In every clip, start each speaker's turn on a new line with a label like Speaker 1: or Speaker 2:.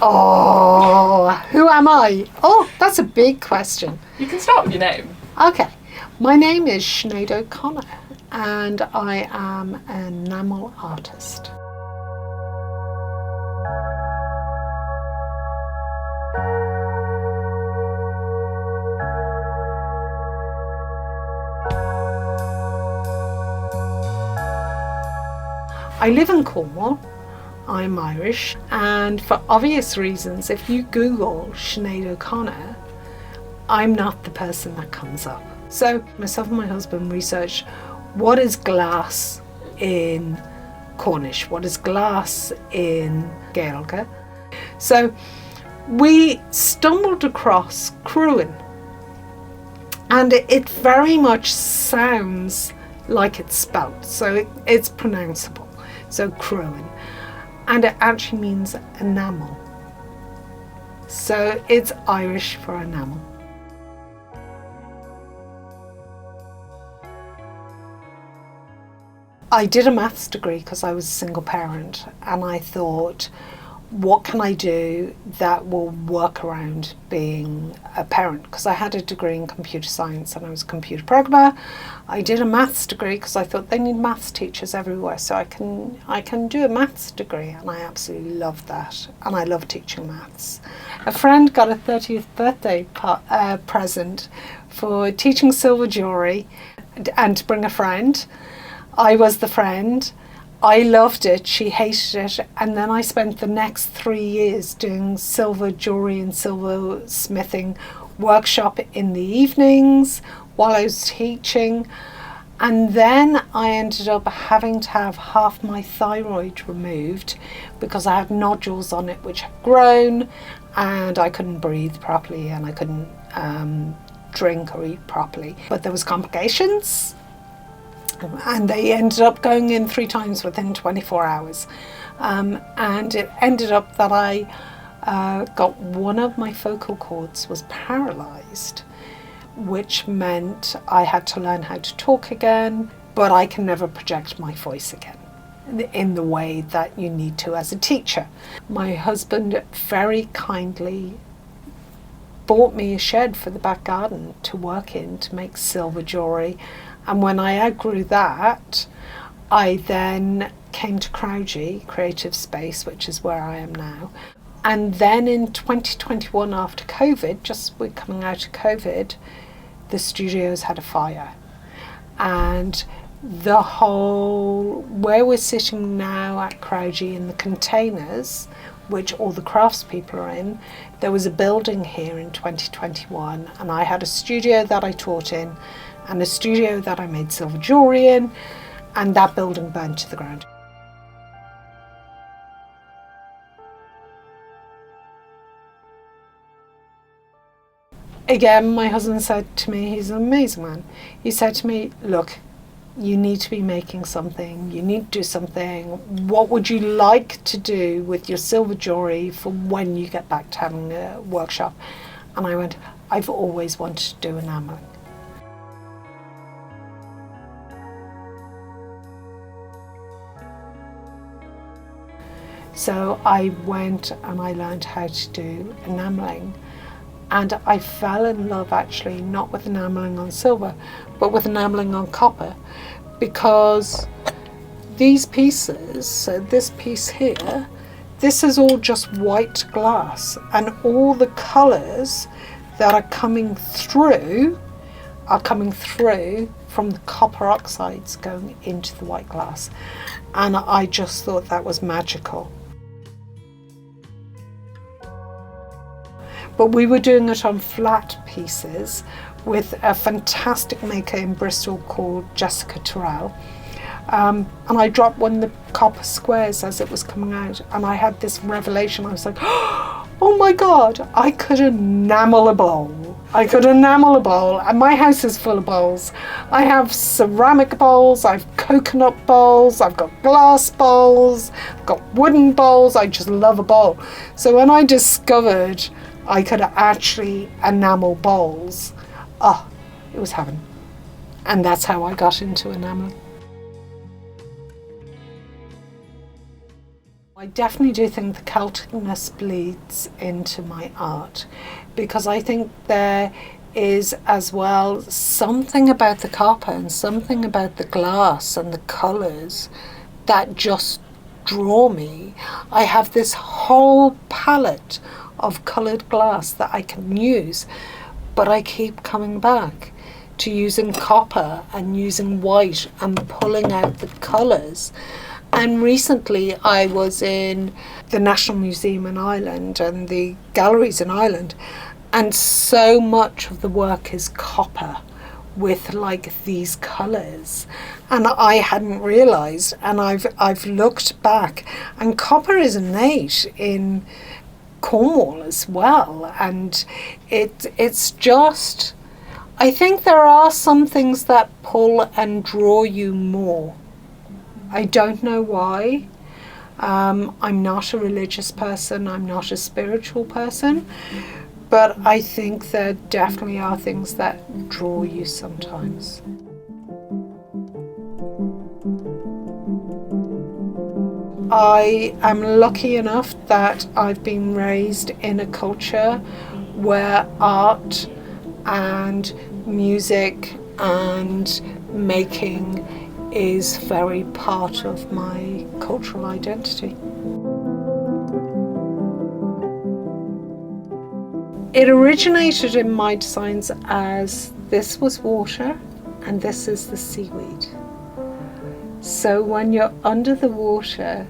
Speaker 1: Oh, who am I? Oh, that's a big question.
Speaker 2: You can start with your name.
Speaker 1: Okay, my name is Sinéad O'Connor and I am an enamel artist. I live in Cornwall. I'm Irish, and for obvious reasons, if you Google Sinéad O'Connor, I'm not the person that comes up. So myself and my husband researched what is glass in Cornish, what is glass in Gaeilge. So we stumbled across cruin, and it very much sounds like it's spelt, so it's pronounceable. So cruin, and it actually means enamel. So it's Irish for enamel. I did a maths degree because I was a single parent, and I thought, what can I do that will work around being a parent? Because I had a degree in computer science and I was a computer programmer. I did a maths degree because I thought they need maths teachers everywhere, so I can do a maths degree, and I absolutely love that, and I love teaching maths. A friend got a 30th birthday present for teaching silver jewellery and to bring a friend. I was the friend. I loved it, she hated it, and then I spent the next 3 years doing silver jewellery and silver smithing workshop in the evenings while I was teaching, and then I ended up having to have half my thyroid removed because I had nodules on it which had grown, and I couldn't breathe properly, and I couldn't drink or eat properly. But there was complications, and they ended up going in 3 times within 24 hours. And it ended up that I got one of my vocal cords was paralysed, which meant I had to learn how to talk again, but I can never project my voice again in the way that you need to as a teacher. My husband very kindly bought me a shed for the back garden to work in to make silver jewellery. And when I outgrew that, I then came to Crowgy Creative Space, which is where I am now. And then in 2021, after COVID, just we're coming out of COVID, the studios had a fire. And the whole, where we're sitting now at Crowgy in the containers, which all the craftspeople are in, there was a building here in 2021, and I had a studio that I taught in, and a studio that I made silver jewellery in, and that building burned to the ground. Again, my husband said to me, he's an amazing man, he said to me, look, you need to be making something, you need to do something. What would you like to do with your silver jewellery for when you get back to having a workshop? And I went, I've always wanted to do enamelling. So I went and I learned how to do enamelling, and I fell in love actually not with enamelling on silver but with enamelling on copper, because these pieces, so this piece here, this is all just white glass, and all the colours that are coming through from the copper oxides going into the white glass, and I just thought that was magical. But we were doing it on flat pieces with a fantastic maker in Bristol called Jessica Terrell. And I dropped one of the copper squares as it was coming out, and I had this revelation. I was like, oh my God, I could enamel a bowl. I could enamel a bowl, and my house is full of bowls. I have ceramic bowls, I've coconut bowls, I've got glass bowls, I've got wooden bowls. I just love a bowl. So when I discovered I could actually enamel bowls, it was heaven. And that's how I got into enamelling. I definitely do think the Celticness bleeds into my art, because I think there is as well something about the copper and something about the glass and the colours that just draw me. I have this whole palette of coloured glass that I can use, but I keep coming back to using copper and using white and pulling out the colours. And recently I was in the National Museum in Ireland and the galleries in Ireland, and so much of the work is copper with like these colours, and I hadn't realised, and I've looked back, and copper is innate in Cornwall as well, and it's just, I think there are some things that pull and draw you more. I don't know why. I'm not a religious person, I'm not a spiritual person, but I think there definitely are things that draw you sometimes. I am lucky enough that I've been raised in a culture where art and music and making is very part of my cultural identity. It originated in my designs as this was water and this is the seaweed. So when you're under the water,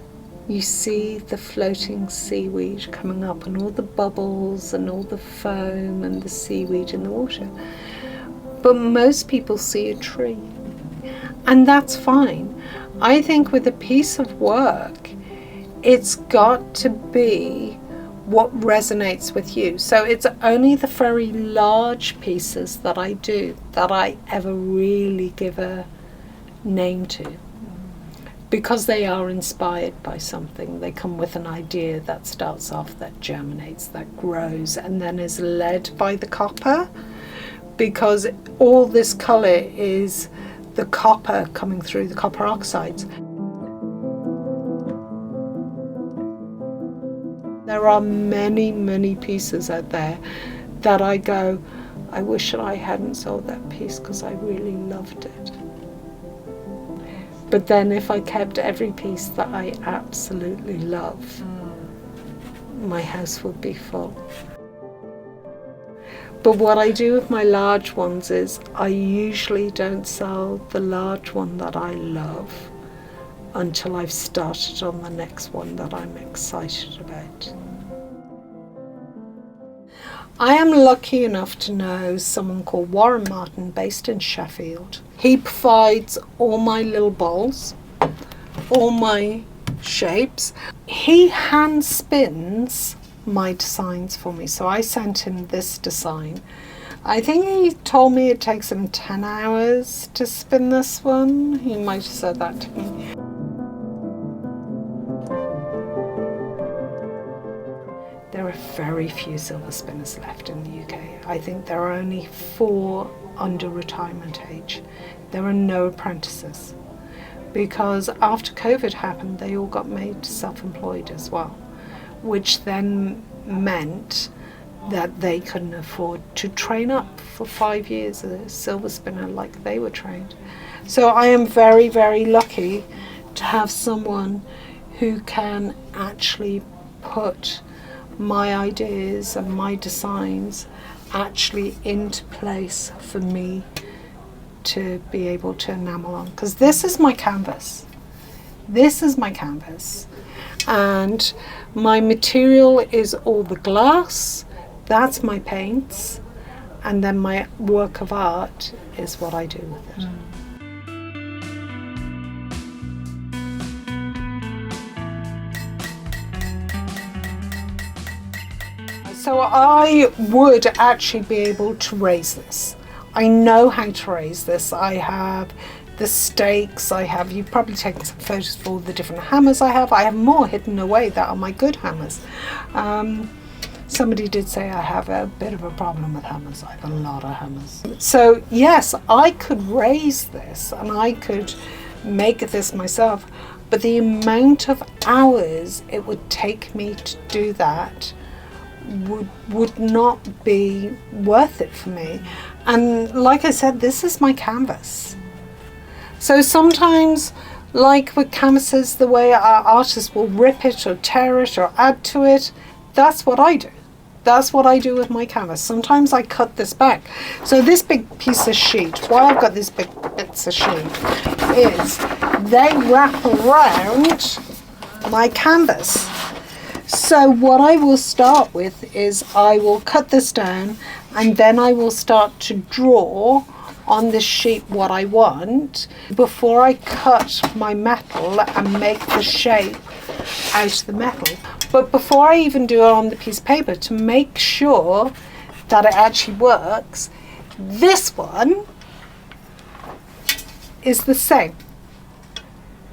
Speaker 1: you see the floating seaweed coming up and all the bubbles and all the foam and the seaweed in the water. But most people see a tree, and that's fine. I think with a piece of work, it's got to be what resonates with you. So it's only the very large pieces that I do that I ever really give a name to, because they are inspired by something. They come with an idea that starts off, that germinates, that grows, and then is led by the copper, because all this colour is the copper coming through the copper oxides. There are many, many pieces out there that I go, I wish that I hadn't sold that piece because I really loved it. But then if I kept every piece that I absolutely love, my house would be full. But what I do with my large ones is I usually don't sell the large one that I love until I've started on the next one that I'm excited about. I am lucky enough to know someone called Warren Martin based in Sheffield. He provides all my little bowls, all my shapes. He hand spins my designs for me. So I sent him this design. I think he told me it takes him 10 hours to spin this one. He might have said that to me. There are very few silver spinners left in the UK. I think there are only 4 under retirement age. There are no apprentices, because after COVID happened, they all got made self-employed as well, which then meant that they couldn't afford to train up for 5 years as a silver spinner like they were trained. So I am very, very lucky to have someone who can actually put my ideas and my designs actually into place for me to be able to enamel on. Because this is my canvas. This is my canvas. And my material is all the glass, that's my paints, and then my work of art is what I do with it. So I would actually be able to raise this. I know how to raise this. I have the stakes, you've probably taken some photos for all the different hammers I have. I have more hidden away that are my good hammers. Somebody did say I have a bit of a problem with hammers. I have a lot of hammers. So yes, I could raise this and I could make this myself. but the amount of hours it would take me to do that would not be worth it for me. And like I said, this is my canvas. So sometimes, like with canvases, the way our artists will rip it or tear it or add to it, that's what I do. That's what I do with my canvas. Sometimes I cut this back. So this big piece of sheet, why I've got these big bits of sheet, is they wrap around my canvas. So what I will start with is I will cut this down, and then I will start to draw on this sheet what I want before I cut my metal and make the shape out of the metal. But before I even do it on the piece of paper, to make sure that it actually works, this one is the same.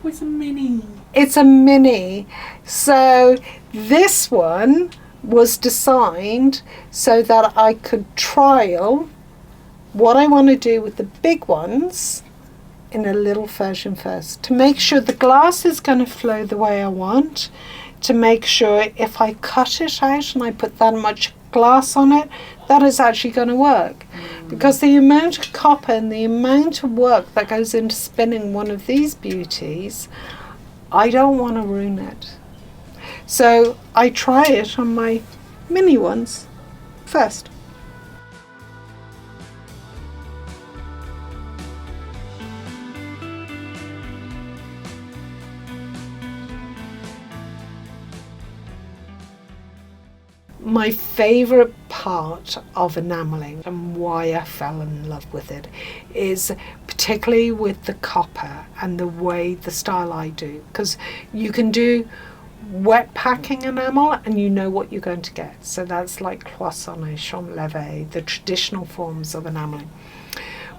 Speaker 2: It's a mini.
Speaker 1: It's a mini. So this one was designed so that I could trial what I want to do with the big ones in a little version first, to make sure the glass is going to flow the way I want, to make sure if I cut it out and I put that much glass on it, that is actually going to work. Because the amount of copper and the amount of work that goes into spinning one of these beauties, I don't want to ruin it. So I try it on my mini ones first. My favourite part of enamelling and why I fell in love with it is particularly with the copper and the way, the style I do. Because you can do wet packing enamel and you know what you're going to get. So that's like cloisonné, champ levé, the traditional forms of enamelling.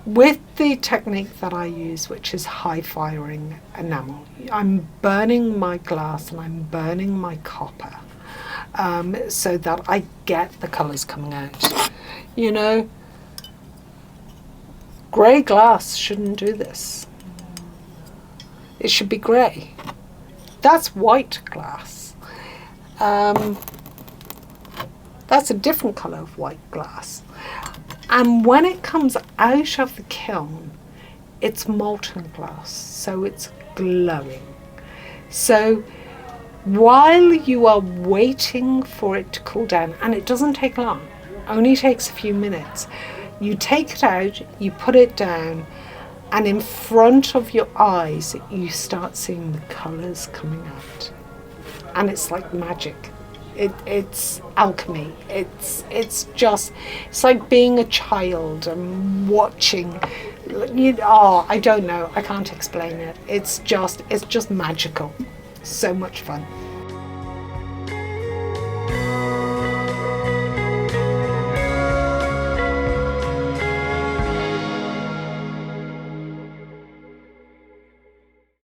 Speaker 1: With the technique that I use, which is high firing enamel, I'm burning my glass and I'm burning my copper. So that I get the colours coming out. You know, grey glass shouldn't do this. It should be grey. That's white glass. That's a different colour of white glass. And when it comes out of the kiln, it's molten glass, so it's glowing. So while you are waiting for it to cool down, and it doesn't take long, only takes a few minutes, you take it out, you put it down, and in front of your eyes you start seeing the colours coming out, and it's like magic. It's alchemy. It's like being a child and watching. I don't know, I can't explain it. It's just magical. So much fun.